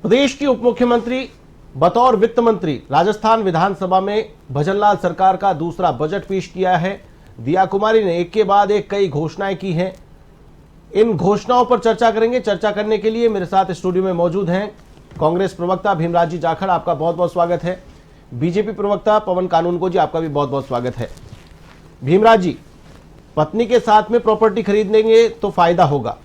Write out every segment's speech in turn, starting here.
प्रदेश की उप मुख्यमंत्री बतौर वित्त मंत्री राजस्थान विधानसभा में भजनलाल सरकार का दूसरा बजट पेश किया है। दिया कुमारी ने एक के बाद एक कई घोषणाएं की हैं। इन घोषणाओं पर चर्चा करेंगे। चर्चा करने के लिए मेरे साथ स्टूडियो में मौजूद हैं कांग्रेस प्रवक्ता भीमराज जी जाखड़, आपका बहुत बहुत स्वागत है। बीजेपी प्रवक्ता पवन कानूनगो जी, आपका भी बहुत बहुत स्वागत है। भीमराज जी, पत्नी के साथ में प्रॉपर्टी खरीदेंगे तो फायदा होगा,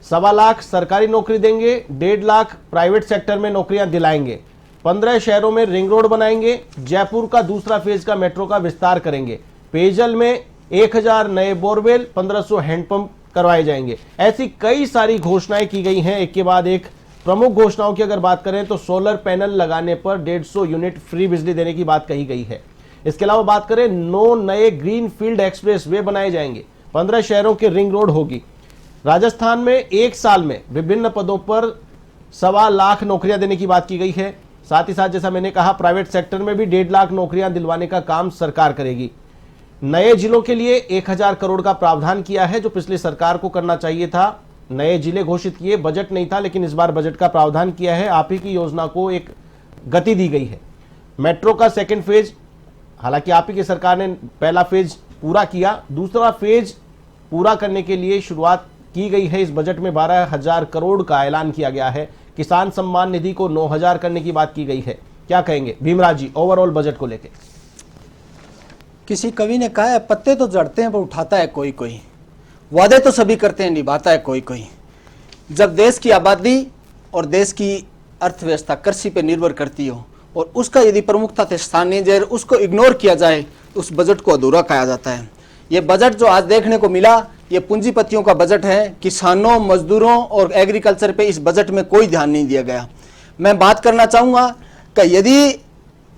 1.25 लाख सरकारी नौकरी देंगे, 1.5 लाख प्राइवेट सेक्टर में नौकरियां दिलाएंगे, 15 शहरों में रिंग रोड बनाएंगे, जयपुर का दूसरा फेज का मेट्रो का विस्तार करेंगे, पेयजल में 1000 नए बोरवेल, 1500 हैंडपंप करवाए जाएंगे। ऐसी कई सारी घोषणाएं की गई हैं। एक के बाद एक प्रमुख घोषणाओं की अगर बात करें तो सोलर पैनल लगाने पर 150 यूनिट फ्री बिजली देने की बात कही गई है। इसके अलावा बात करें 9 नए ग्रीन फील्ड एक्सप्रेस वे बनाए जाएंगे, 15 शहरों के रिंग रोड होगी। राजस्थान में एक साल में विभिन्न पदों पर 1.25 लाख नौकरियां देने की बात की गई है। साथ ही साथ जैसा मैंने कहा, प्राइवेट सेक्टर में भी 1.5 लाख नौकरियां दिलवाने का काम सरकार करेगी। नए जिलों के लिए 1000 करोड़ का प्रावधान किया है, जो पिछली सरकार को करना चाहिए था। नए जिले घोषित किए, बजट नहीं था, लेकिन इस बार बजट का प्रावधान किया है। आप ही की योजना को एक गति दी गई है। मेट्रो का सेकेंड फेज, हालांकि आप ही की सरकार ने पहला फेज पूरा किया, दूसरा फेज पूरा करने के लिए शुरुआत की गई है। इस बजट में 12,000 करोड़ का ऐलान किया गया है। किसान सम्मान निधि को 9,000 करने की बात की गई है। क्या कहेंगे भीमराज जी ओवरऑल बजट को लेकर? किसी कवि ने कहा है, पत्ते तो जड़ते हैं पर उठाता है कोई कोई, वादे तो सभी करते हैं निभाता है कोई कोई। जब देश की आबादी और देश की अर्थव्यवस्था कृषि पर निर्भर करती हो और उसका यदि प्रमुखता से स्थान नहीं जाए, उसको इग्नोर किया जाए तो उस बजट को अधूरा कहा जाता है। ये बजट जो आज देखने को मिला, ये पूंजीपतियों का बजट है। किसानों, मजदूरों और एग्रीकल्चर पे इस बजट में कोई ध्यान नहीं दिया गया। मैं बात करना चाहूँगा कि यदि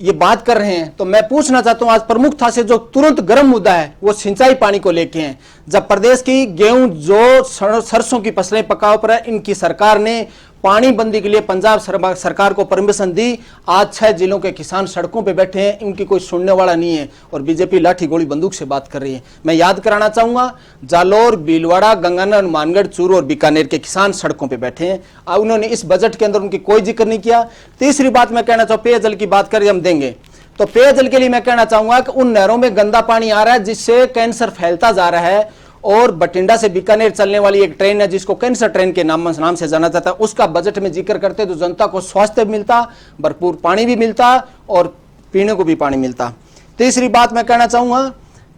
ये बात कर रहे हैं तो मैं पूछना चाहता हूँ, आज प्रमुखता से जो तुरंत गर्म मुद्दा है वो सिंचाई पानी को लेके हैं। जब प्रदेश की गेहूं जो सरसों की फसलें पकाव पर है, इनकी सरकार ने पानी बंदी के लिए पंजाब सरकार को परमिशन दी। आज 6 जिलों के किसान सड़कों पे बैठे हैं, इनकी कोई सुनने वाला नहीं है और बीजेपी लाठी गोली बंदूक से बात कर रही है। मैं याद कराना चाहूंगा, जालोर, भीलवाड़ा, गंगानगर, हनुमानगढ़, चूरू और बीकानेर के किसान सड़कों पे बैठे हैं। उन्होंने इस बजट के अंदर उनकी कोई जिक्र नहीं किया। तीसरी बात मैं कहना चाहूँ, पेयजल की बात करें हम देंगे तो पेयजल के लिए मैं कहना चाहूंगा कि उन नहरों में गंदा पानी आ रहा है जिससे कैंसर फैलता जा रहा है। और बठिंडा से बीकानेर चलने वाली एक ट्रेन है जिसको कैंसर ट्रेन के नाम से जाना जाता है, उसका बजट में जिक्र करते तो जनता को स्वास्थ्य मिलता, भरपूर पानी भी मिलता और पीने को भी पानी मिलता। तीसरी बात मैं कहना चाहूंगा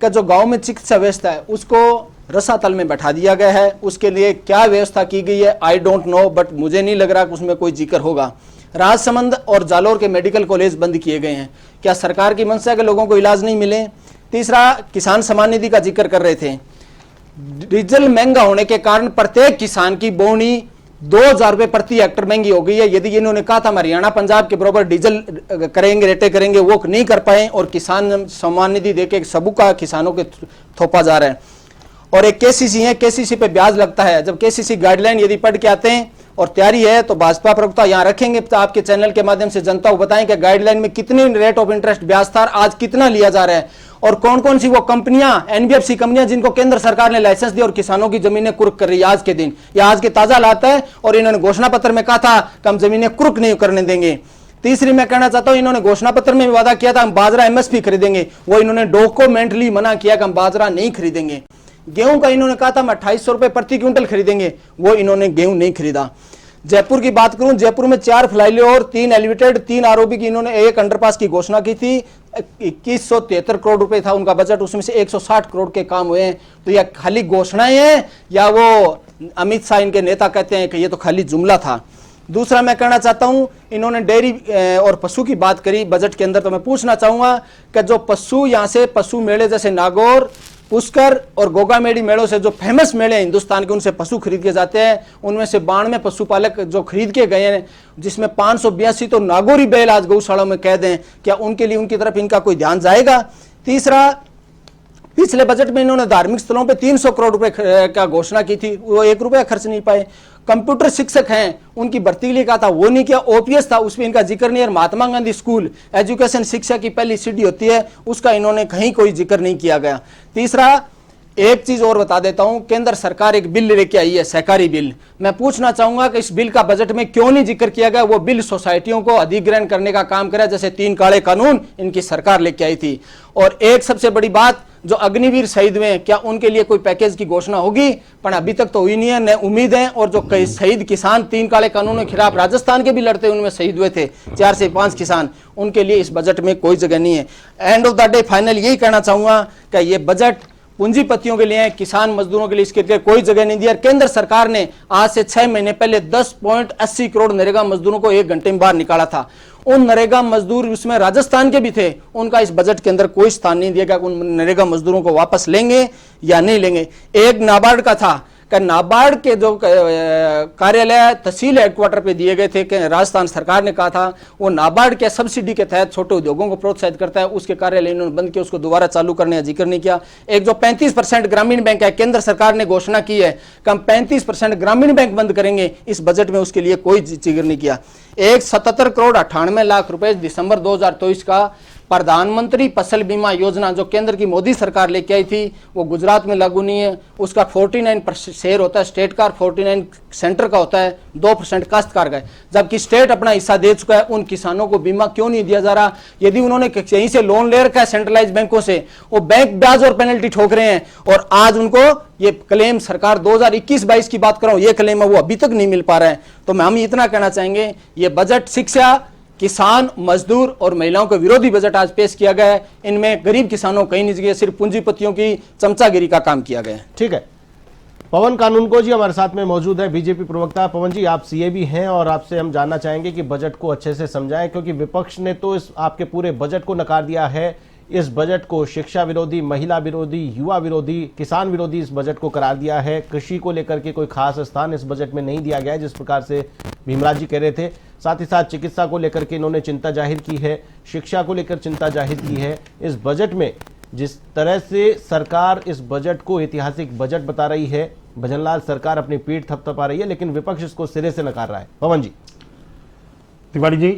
कि जो गांव में चिकित्सा व्यवस्था है उसको रसातल में बैठा दिया गया है। उसके लिए क्या व्यवस्था की गई है आई डोंट नो, बट मुझे नहीं लग रहा कि उसमें कोई जिक्र होगा। राजसमंद और जालोर के मेडिकल कॉलेज बंद किए गए हैं। क्या सरकार की मंशा है कि लोगों को इलाज नहीं मिले? तीसरा, किसान सम्मान निधि का जिक्र कर रहे थे। डीजल महंगा होने के कारण प्रत्येक किसान की बोनी 2000 रुपए प्रति हेक्टर महंगी हो गई है। यदि इन्होंने कहा था हरियाणा पंजाब के बराबर डीजल करेंगे, रेटे करेंगे, वो नहीं कर पाए और किसान सम्मान निधि देके सबू का किसानों के थोपा जा रहा है। और एक केसीसी है, केसीसी पे ब्याज लगता है। जब केसीसी गाइडलाइन यदि पढ़ के आते हैं और तैयारी है तो भाजपा प्रवक्ता यहाँ रखेंगे तो आपके चैनल के माध्यम से जनता को बताएं कि गाइडलाइन में कितनी रेट ऑफ इंटरेस्ट ब्याज था, आज कितना लिया जा रहा है और कौन कौन सी वो कंपनियां, एनबीएफसी कंपनियां जिनको केंद्र सरकार ने लाइसेंस दिया और किसानों की जमीनें कुर्क कर रही है आज के दिन। यह आज के ताजा हालात है और इन्होंने घोषणा पत्र में कहा था कि हम जमीनें कुर्क नहीं करने देंगे। तीसरी मैं कहना चाहता हूं, इन्होंने घोषणा पत्र में वादा किया था हम बाजरा एमएसपी खरीदेंगे, वो इन्होंने डॉक्यूमेंटली मना किया कि हम बाजरा नहीं खरीदेंगे। गेहूं का इन्होंने कहा था हम 2800 रुपए प्रति क्विंटल खरीदेंगे, वो इन्होंने गेहूं नहीं खरीदा। जयपुर की बात करूं, जयपुर में 4 फ्लाईओवर, 3 एलिवेटेड, 3 आरओबी की इन्होंने एक अंडरपास की घोषणा की थी। 2173 करोड़ रुपए था उनका बजट, उसमें से 160 करोड़ के काम हुए हैं। तो यह खाली घोषणाएं हैं या वो अमित शाह इनके नेता कहते हैं कि ये तो खाली जुमला था? दूसरा मैं कहना चाहता हूं, इन्होंने डेयरी और पशु की बात करी बजट के अंदर, तो मैं पूछना चाहूंगा कि जो पशु यहाँ से पशु मेले जैसे नागौर, पुष्कर और गोगामेड़ी मेलों से जो फेमस मेले हैं हिंदुस्तान के, उनसे पशु खरीद के जाते हैं, उनमें से 92 पशुपालक जो खरीद के गए हैं, जिसमें 582 तो नागौरी बैल आज गौशालाओं में कैद हैं। क्या उनके लिए उनकी तरफ इनका कोई ध्यान जाएगा? तीसरा, पिछले बजट में इन्होंने धार्मिक स्थलों पे 300 करोड़ रुपए का घोषणा की थी, वो 1 रुपया खर्च नहीं पाए। कंप्यूटर शिक्षक हैं, उनकी भर्ती के लिए कहा था, वो नहीं किया। ओपीएस था, उसमें इनका जिक्र नहीं है। महात्मा गांधी स्कूल एजुकेशन शिक्षा की पहली सीढ़ी होती है, उसका इन्होंने कहीं कोई जिक्र नहीं किया गया। तीसरा, एक चीज और बता देता हूं, केंद्र सरकार एक बिल लेके आई है, सहकारी बिल। मैं पूछना चाहूंगा कि इस बिल का बजट में क्यों नहीं जिक्र किया गया। वो बिल सोसाइटियों को अधिग्रहण करने का काम करे, जैसे 3 काले कानून इनकी सरकार लेके आई थी। और एक सबसे बड़ी बात, जो अग्निवीर शहीद हुए हैं, क्या उनके लिए कोई पैकेज की घोषणा होगी? पर अभी तक तो हुई नहीं है, न उम्मीद है। और जो कई शहीद किसान 3 काले कानूनों के खिलाफ राजस्थान के भी लड़ते उनमें शहीद हुए थे 4 से 5 किसान, उनके लिए इस बजट में कोई जगह नहीं है। End of the day final यही कहना चाहूंगा कि ये बजट पूंजीपतियों के लिए, किसान मजदूरों के लिए इसके लिए कोई जगह नहीं दी। केंद्र सरकार ने आज से 6 महीने पहले 10.80 करोड़ नरेगा मजदूरों को 1 घंटे में बाहर निकाला था। उन नरेगा मजदूर उसमें राजस्थान के भी थे, उनका इस बजट के अंदर कोई स्थान नहीं दिया गया। उन नरेगा मजदूरों को वापस लेंगे या नहीं लेंगे। एक नाबार्ड का था कि नाबार्ड के जो कार्यालय तहसील हेडक्वार्टर पे दिए गए थे, कि राजस्थान सरकार ने कहा था वो नाबार्ड के सब्सिडी के तहत छोटे उद्योगों को प्रोत्साहित करता है, उसके कार्यालय इन्होंने बंद किया, उसको दोबारा चालू करने का जिक्र नहीं किया। एक जो 35% ग्रामीण बैंक है, केंद्र सरकार ने घोषणा की है कि हम 35% ग्रामीण बैंक बंद करेंगे, इस बजट में उसके लिए कोई जिक्र नहीं किया। एक 77 करोड़ 98 लाख रुपए दिसंबर 2023 का प्रधानमंत्री फसल बीमा योजना जो केंद्र की मोदी सरकार लेके आई थी, वो गुजरात में लागू नहीं है। उसका 49% शेयर होता है स्टेट का, 49 सेंटर का होता है, 2% काश्तकार का है। जबकि स्टेट अपना हिस्सा दे चुका है, उन किसानों को बीमा क्यों नहीं दिया जा रहा? यदि उन्होंने कहीं से लोन ले रखा है सेंट्रलाइज बैंकों से, वो बैंक ब्याज और पेनल्टी ठोक रहे हैं, और आज उनको ये क्लेम सरकार 2021-22 की बात कर रहा हूं, ये क्लेम है वो अभी तक नहीं मिल पा रहा है। तो हम इतना कहना चाहेंगे, ये बजट शिक्षा, किसान, मजदूर और महिलाओं के विरोधी बजट आज पेश किया गया है। इनमें गरीब किसानों को कहीं नहीं दिया, सिर्फ पूंजीपतियों की चमचागिरी का काम किया गया है। ठीक है, पवन कानूनगो जी हमारे साथ में मौजूद है, बीजेपी प्रवक्ता। पवन जी, आप सीए भी हैं और आपसे हम जानना चाहेंगे कि बजट को अच्छे से समझाएं, क्योंकि विपक्ष ने तो इस आपके पूरे बजट को नकार दिया है। इस बजट को शिक्षा विरोधी, महिला विरोधी, युवा विरोधी, किसान विरोधी इस बजट को करार दिया है। कृषि को लेकर के कोई खास स्थान इस बजट में नहीं दिया गया है, जिस प्रकार से भीमराज जी कह रहे थे। साथ ही साथ चिकित्सा को लेकर के इन्होंने चिंता जाहिर की है, शिक्षा को लेकर चिंता जाहिर की है। इस बजट में जिस तरह से सरकार इस बजट को ऐतिहासिक बजट बता रही है, भजनलाल सरकार अपनी पीठ थपथपा रही है, लेकिन विपक्ष इसको सिरे से नकार रहा है। पवन जी। तिवारी जी,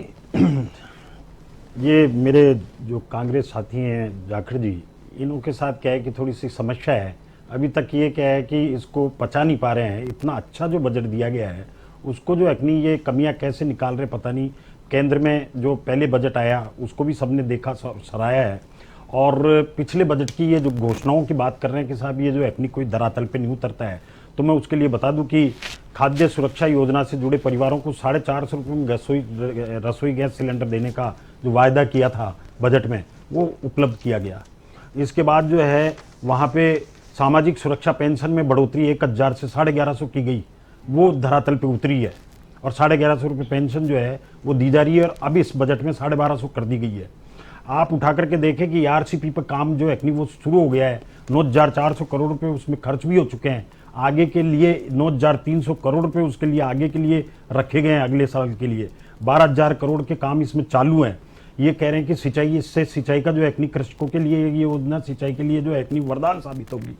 ये मेरे जो कांग्रेस साथी हैं जाखड़ जी, इनों के साथ क्या है कि थोड़ी सी समस्या है। अभी तक ये क्या है कि इसको पचा नहीं पा रहे हैं। इतना अच्छा जो बजट दिया गया है उसको जो अपनी ये कमियां कैसे निकाल रहे पता नहीं। केंद्र में जो पहले बजट आया उसको भी सबने देखा, सराहया है। और पिछले बजट की ये जो घोषणाओं की बात कर रहे हैं कि साहब ये जो अपनी कोई धरातल पे नहीं उतरता है, तो मैं उसके लिए बता दूं कि खाद्य सुरक्षा योजना से जुड़े परिवारों को 450 रुपये में रसोई गैस सिलेंडर देने का जो वायदा किया था बजट में, वो उपलब्ध किया गया। इसके बाद जो है वहाँ पे सामाजिक सुरक्षा पेंशन में बढ़ोतरी 1000 से 1150 की गई, वो धरातल पे उतरी है। और 1150 रुपये पेंशन जो है वो दी जा रही है, और अब इस बजट में 1250 कर दी गई है। आप उठा करके देखें कि आरसीपी पर काम जो है वो शुरू हो गया है। 9400 करोड़ रुपए उसमें खर्च भी हो चुके हैं। आगे के लिए 9300 करोड़ रुपए उसके लिए आगे के लिए रखे गए हैं, अगले साल के लिए 12000 करोड़ के काम इसमें चालू हैं। ये कह रहे हैं कि सिंचाई, इससे सिंचाई का जो है कृषकों के लिए ये योजना सिंचाई के लिए जो है वरदान साबित होगी।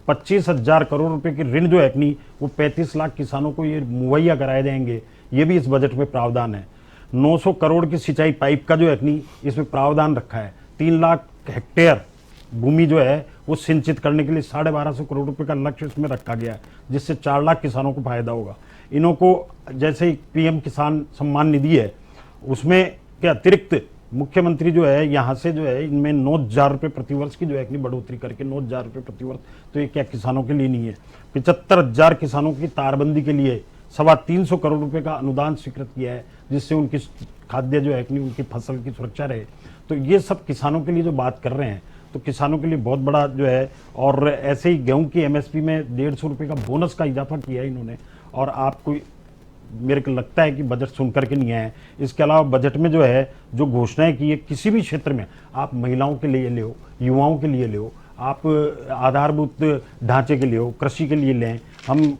25,000 करोड़ रुपए के ऋण जो है वो 35 लाख किसानों को ये मुहैया कराए जाएंगे, ये भी इस बजट में प्रावधान है। 900 करोड़ की सिंचाई पाइप का जो है इसमें प्रावधान रखा है। 3 लाख हेक्टेयर भूमि जो है वो सिंचित करने के लिए 1250 करोड़ रुपए का लक्ष्य इसमें रखा गया है, जिससे 4 लाख किसानों को फायदा होगा। इन्हों को जैसे पीएम किसान सम्मान निधि है, उसमें के अतिरिक्त मुख्यमंत्री जो है यहाँ से जो है इनमें 9000 रुपये प्रतिवर्ष की जो है बढ़ोतरी करके 9000 रुपये प्रतिवर्ष, तो ये क्या किसानों के लिए नहीं है। 75,000 किसानों की तारबंदी के लिए 325 करोड़ रुपए का अनुदान स्वीकृत किया है, जिससे उनकी खाद्य जो है उनकी फसल की सुरक्षा रहे। तो ये सब किसानों के लिए जो बात कर रहे हैं, तो किसानों के लिए बहुत बड़ा जो है। और ऐसे ही गेहूं की एमएसपी में 150 रुपये का बोनस का इजाफा किया है इन्होंने। और आपको मेरे को लगता है कि बजट सुन करके नहीं आए। इसके अलावा बजट में जो है जो घोषणाएं की है, किसी भी क्षेत्र में आप महिलाओं के लिए ले हो, युवाओं के लिए ले हो, आप आधारभूत ढांचे के लिए हो, कृषि के लिए लें, हम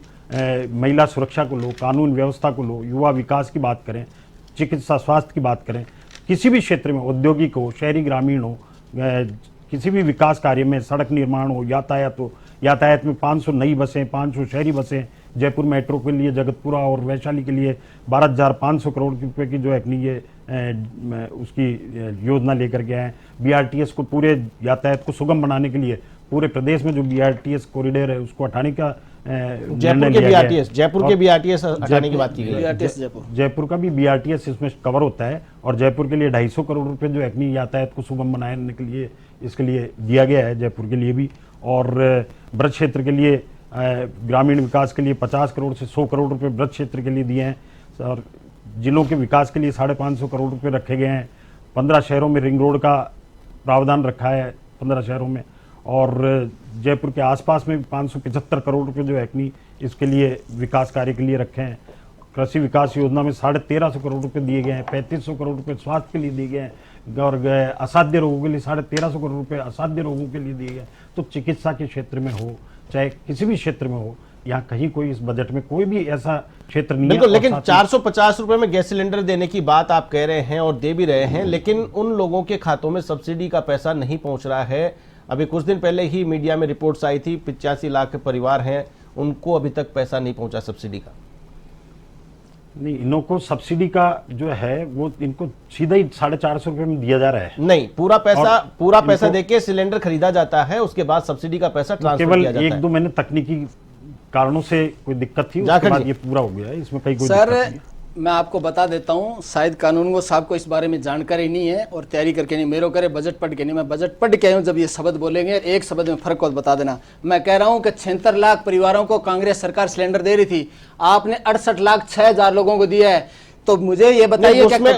महिला सुरक्षा को लो, कानून व्यवस्था को लो, युवा विकास की बात करें, चिकित्सा स्वास्थ्य की बात करें, किसी भी क्षेत्र में, औद्योगिक हो, शहरी ग्रामीण हो, किसी भी विकास कार्य में, सड़क निर्माण हो, यातायात हो, यातायात में 500 नई बसें, 500 शहरी बसें, जयपुर मेट्रो के लिए, जगतपुरा और वैशाली के लिए 12,500 करोड़ रुपए की जो है ये उसकी योजना लेकर के आए। बीआरटीएस को पूरे यातायात को सुगम बनाने के लिए पूरे प्रदेश में जो BRTS कॉरिडोर है उसको हटाने का जयपुर के BRTS, जयपुर के BRTS हटाने की बात की गई है। जयपुर का भी BRTS इसमें कवर होता है और जयपुर के लिए 250 करोड़ रुपए जो है यातायात को सुगम बनाने के लिए इसके लिए दिया गया है, जयपुर के लिए भी। और ब्रज क्षेत्र के लिए ग्रामीण विकास के लिए 50 करोड़ से 100 करोड़ रुपए ब्रज क्षेत्र के लिए दिए हैं और जिलों के विकास के लिए 550 करोड़ रुपए रखे गए हैं। 15 शहरों में रिंग रोड का प्रावधान रखा है 15 शहरों में, और जयपुर के आसपास में 575 करोड़ रुपए जो है इसके लिए विकास कार्य के लिए रखे हैं। कृषि विकास योजना में 1350 करोड़ रुपए दिए गए हैं, 3500 करोड़ रुपए स्वास्थ्य के लिए दिए गए हैं और असाध्य रोगों के लिए 1350 करोड़ रुपए असाध्य रोगों के लिए दिए गए। तो चिकित्सा के क्षेत्र में हो चाहे किसी भी क्षेत्र में हो, यहाँ कहीं कोई इस बजट में कोई भी ऐसा क्षेत्र नहीं है। बिल्कुल, लेकिन 450 रुपए में गैस सिलेंडर देने की बात आप कह रहे हैं और दे भी रहे हैं, लेकिन उन लोगों के खातों में सब्सिडी का पैसा नहीं पहुंच रहा है। अभी कुछ दिन पहले ही मीडिया में रिपोर्ट्स आई थी 85 लाख के परिवार हैं, उनको अभी तक पैसा नहीं पहुंचा सब्सिडी का। नहीं, इनको सब्सिडी का जो है वो इनको सीधा ही 450 रुपए में दिया जा रहा है। नहीं, पूरा पैसा देके सिलेंडर खरीदा जाता है, उसके बाद सब्सिडी का पैसा ट्रांसफर किया जाता है। केवल 1-2 महीने तकनीकी कारणों से कोई दिक्कत थी, उसके बाद ये पूरा हो गया है, इसमें कहीं कोई दिक्कत नहीं। मैं आपको बता देता हूं, शायद कानूनगो साहब को इस बारे में जानकारी नहीं है और तैयारी करके नहीं, मेरे करे बजट पढ़ के नहीं, मैं बजट पढ़ के आया हूं। जब ये शब्द बोलेंगे एक शब्द में फर्क को बता देना। मैं कह रहा हूं कि 76 लाख परिवारों को कांग्रेस सरकार सिलेंडर दे रही थी, आपने 68 लाख 6,000 लोगों को दिया है। तो मुझे ये बताइए उसमें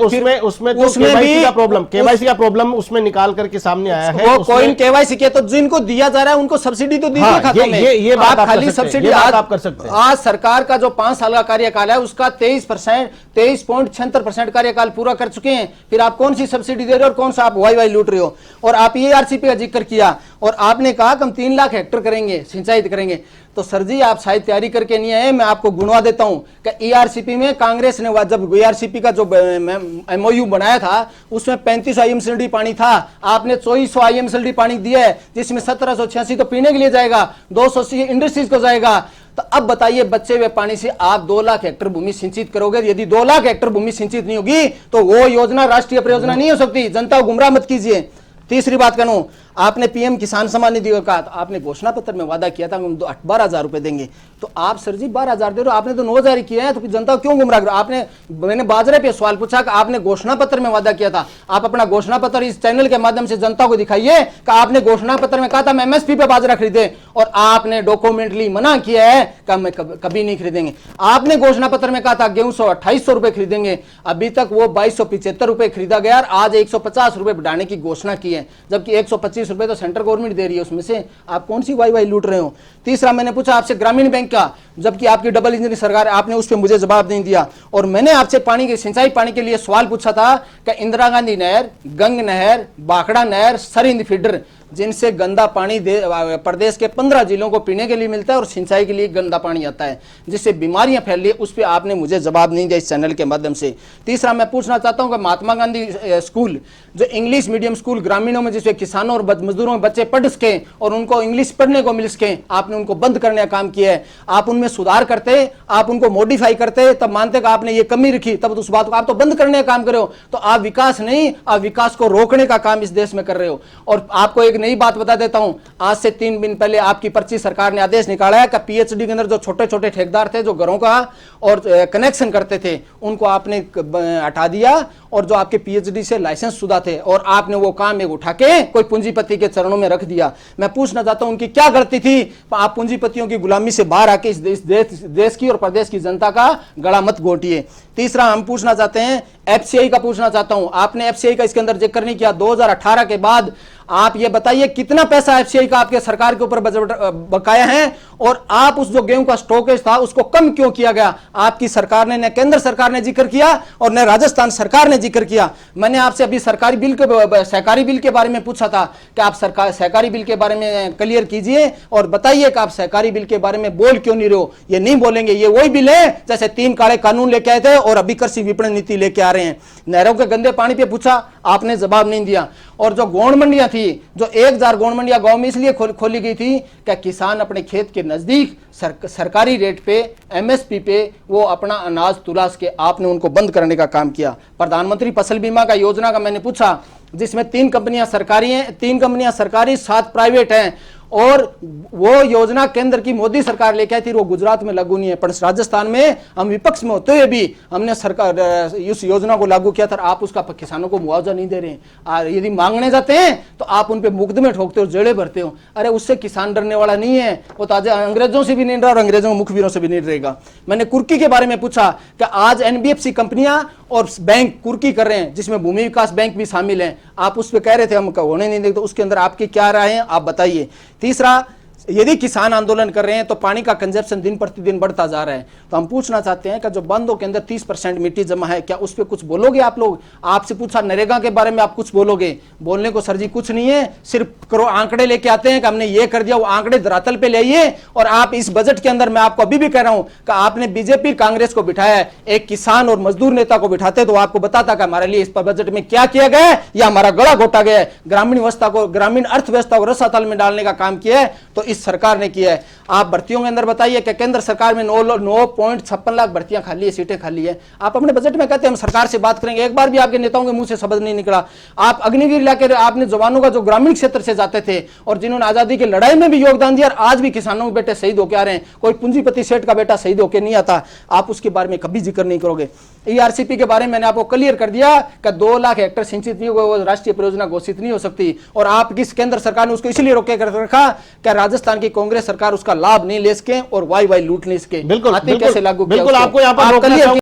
केवाईसी का प्रॉब्लम उसमें निकाल करके सामने आया है। वो कोई केवाईसी किया तो जिनको दिया जा रहा है उनको सब्सिडी तो दीजिए खाते में। ये बात आप खाली सब्सिडी आप कर सकते हैं। आज सरकार का जो 5 साल का कार्यकाल है उसका 23.76% कार्यकाल पूरा कर चुके हैं, फिर आप कौन सी सब्सिडी दे रहे हो और कौन सा आप वाई लूट रहे हो। और आप ERCP का जिक्र किया और आपने कहा कि हम 3 लाख हेक्टेयर करेंगे, सिंचाई करेंगे। तो सर जी आप शायद तैयारी करके नहीं आए, मैं आपको गुणवा देता हूं कि ERCP में कांग्रेस ने जब ERCP का जो MOU बनाया था उसमें 3500 IMCD पानी था, आपने 2400 IMCD पानी दिया है, जिसमें 1786 तो पीने के लिए जाएगा, 280 इंडस्ट्रीज को जाएगा। तो अब बताइए बचे हुए पानी से आप 2 लाख हेक्टेयर भूमि सिंचित करोगे। यदि 2 लाख हेक्टेयर भूमि सिंचित नहीं होगी तो वो योजना राष्ट्रीय परियोजना नहीं हो सकती। जनता को गुमराह मत कीजिए। तीसरी बात करूं, आपने PM किसान सम्मान निधि का कहा, तो आपने घोषणा पत्र में वादा किया था हम 12,000 रुपए देंगे, तो आप सर जी 12,000 दे रहे हो, आपने तो 9,000 किया है, तो जनता को क्यों गुमराह करो। आपने, मैंने बाजरे पे सवाल पूछा कि आपने घोषणा पत्र में वादा किया था, आप अपना घोषणा पत्र इस चैनल के माध्यम से जनता को दिखाइए कि आपने घोषणा पत्र में कहा था मैं MSP पे बाजरा खरीदे और आपने डॉक्यूमेंटली मना किया है कि हम कभी नहीं खरीदेंगे। आपने घोषणा पत्र में कहा था गेहूं 2800 रुपए खरीदेंगे, अभी तक वो 2275 रुपए खरीदा गया और आज 150 रुपए बढ़ाने की घोषणा की है, जबकि 125 रुपए तो सेंट्रल गवर्नमेंट दे रही है, उसमें से आप कौन सी वाई लूट रहे हो। तीसरा मैंने पूछा आपसे ग्रामीण बैंक का, जबकि आपकी डबल इंजन सरकार, आपने उस पर मुझे जवाब नहीं दिया। और मैंने आपसे पानी के सिंचाई पानी के लिए सवाल पूछा था कि इंदिरा गांधी नहर, गंग नहर, बाखड़ा नहर, सरिंद फीडर, जिनसे गंदा पानी प्रदेश के 15 जिलों को पीने के लिए मिलता है और सिंचाई के लिए गंदा पानी आता है, जिससे बीमारियां फैल रही है, उस पर आपने मुझे जवाब नहीं दिया इस चैनल के माध्यम से। तीसरा मैं पूछना चाहता हूं कि महात्मा गांधी स्कूल, जो इंग्लिश मीडियम स्कूल ग्रामीणों में, जिसमें किसानों और मजदूरों में बच्चे पढ़ सके और उनको इंग्लिश पढ़ने को मिल सके, आपने उनको बंद करने का काम किया है। आप उनमें सुधार करते, आप उनको मॉडिफाई करते, तब मानते कि आपने ये कमी रखी, तब तो उस बात को आप तो बंद करने का काम कर रहे हो। तो आप विकास नहीं, आप विकास को रोकने का काम इस देश में कर रहे हो। और आपको एक नई बात बता देता हूं, आज से 3 दिन पहले आपकी पर्ची सरकार ने आदेश निकाला है कि PhD के अंदर जो छोटे छोटे ठेकेदार थे जो घरों का और कनेक्शन करते थे उनको आपने हटा दिया, और जो आपके PhD से लाइसेंस शुदा थे और आपने वो काम एक उठा के कोई पूंजीपति के चरणों में रख दिया। मैं पूछना चाहता हूं उनकी क्या गलती थी। आप पूंजीपतियों की गुलामी से बाहर आके इस देश की और प्रदेश की जनता का गला मत घोटिए। तीसरा हम पूछना चाहते हैं FCI का, पूछना चाहता हूं, आपने FCI का इसके अंदर जिक्र नहीं किया। 2018 के बाद आप ये बताइए कितना पैसा FCI का आपके सरकार के ऊपर बकाया है, और आप उस जो गेहूं का स्टॉकेज था उसको कम क्यों किया गया। आपकी सरकार ने, न केंद्र सरकार ने जिक्र किया और न राजस्थान सरकार ने जिक्र किया। मैंने आपसे अभी सहकारी बिल के बारे में पूछा था कि आप सहकारी बिल के बारे में क्लियर कीजिए और बताइए कि आप सहकारी बिल के बारे में बोल क्यों नहीं रहे हो। ये नहीं बोलेंगे, ये वही बिल है जैसे 3 काले कानून लेके आए थे और अभी कृषि विपणन नीति लेके आ रहे हैं। नहरों के गंदे पानी पे पूछा, आपने जवाब नहीं दिया। और जो गौण मंडियां थी, जो 1000 गौण मंडियां गांव में इसलिए खोली गई थी कि किसान अपने खेत के नजदीक सरकारी रेट पे, MSP पे वो अपना अनाज तुला सके, आपने उनको बंद करने का काम किया। प्रधानमंत्री फसल बीमा का योजना का मैंने पूछा, जिसमें 3 कंपनियां सरकारी हैं, 3 कंपनियां सरकारी, 7 प्राइवेट हैं, और वो योजना केंद्र की मोदी सरकार लेके आई थी, वो गुजरात में लागू नहीं है, पर राजस्थान में हम विपक्ष में होते हुए भी हमने सरकार इस योजना को लागू किया था। आप उसका किसानों को मुआवजा नहीं दे रहे हैं, यदि मांगने जाते हैं तो आप उन पे मुकदमे ठोकते हो, जेड़े भरते हो। अरे उससे किसान डरने वाला नहीं है, वो तो आज अंग्रेजों से भी नहीं डरा और अंग्रेजों के मुखबिरों से भी नहीं डरेगा। मैंने कुर्की के बारे में पूछा कि आज एनबीएफसी कंपनियां और बैंक कुर्की कर रहे हैं, जिसमें भूमि विकास बैंक भी शामिल है, आप उस पर कह रहे थे हम होने नहीं देते, तो उसके अंदर आपकी क्या राय है, आप बताइए। तीसरा, यदि किसान आंदोलन कर रहे हैं तो पानी का कंजप्शन दिन प्रतिदिन बढ़ता जा रहा है, तो हम पूछना चाहते हैं कि जो बंदों के अंदर 30% मिट्टी जमा है, क्या उस पर कुछ बोलोगे आप लोग? आपसे पूछा नरेगा के बारे में, आप कुछ बोलोगे? बोलने को सर जी कुछ नहीं है, सिर्फ आंकड़े लेके आते हैं कि हमने ये कर दिया, वो आंकड़े धरातल पे ले आइए। और आप इस बजट के अंदर, मैं आपको अभी भी कह रहा हूं कि आपने बीजेपी कांग्रेस को बिठाया है, एक किसान और मजदूर नेता को बिठाते तो आपको बताता कि हमारे लिए इस पर बजट में क्या किया गया है, या हमारा गला घोटा गया है। ग्रामीण अर्थव्यवस्था को रसातल में डालने का काम किया है तो इस सरकार ने किया है। आप भर्तियों के अंदर बताइए कि केंद्र सरकार में 9.56 लाख भर्तियां खाली है, सीटें खाली है। आप अपने बजट में कहते हैं हम सरकार से बात करेंगे, एक बार भी आपके नेताओं के मुंह से शब्द नहीं निकला। आप अग्निवीर लाके आपने जवानों का जो ग्रामीण क्षेत्र से जाते थे और जिन्होंने आजादी की लड़ाई में भी योगदान दिया, आज भी किसानों के बेटे शहीद होकर आ रहे हैं, कोई पूंजीपति सेठ का बेटा शहीद होकर नहीं आता, आप उसके बारे में कभी जिक्र नहीं करोगे। ईआरसीपी के बारे में मैंने आपको क्लियर कर दिया कि 2 लाख हेक्टेयर सिंचित नहीं होगा, राष्ट्रीय परियोजना घोषित नहीं हो सकती, और आपकी केंद्र सरकार ने उसको इसलिए रोके कर रखा कि राजस्थान की कांग्रेस सरकार उसका लाभ नहीं ले सके और वाई लूट नहीं सके। बिल्कुल कैसे लागू बिल्कुल आपको यहाँ पर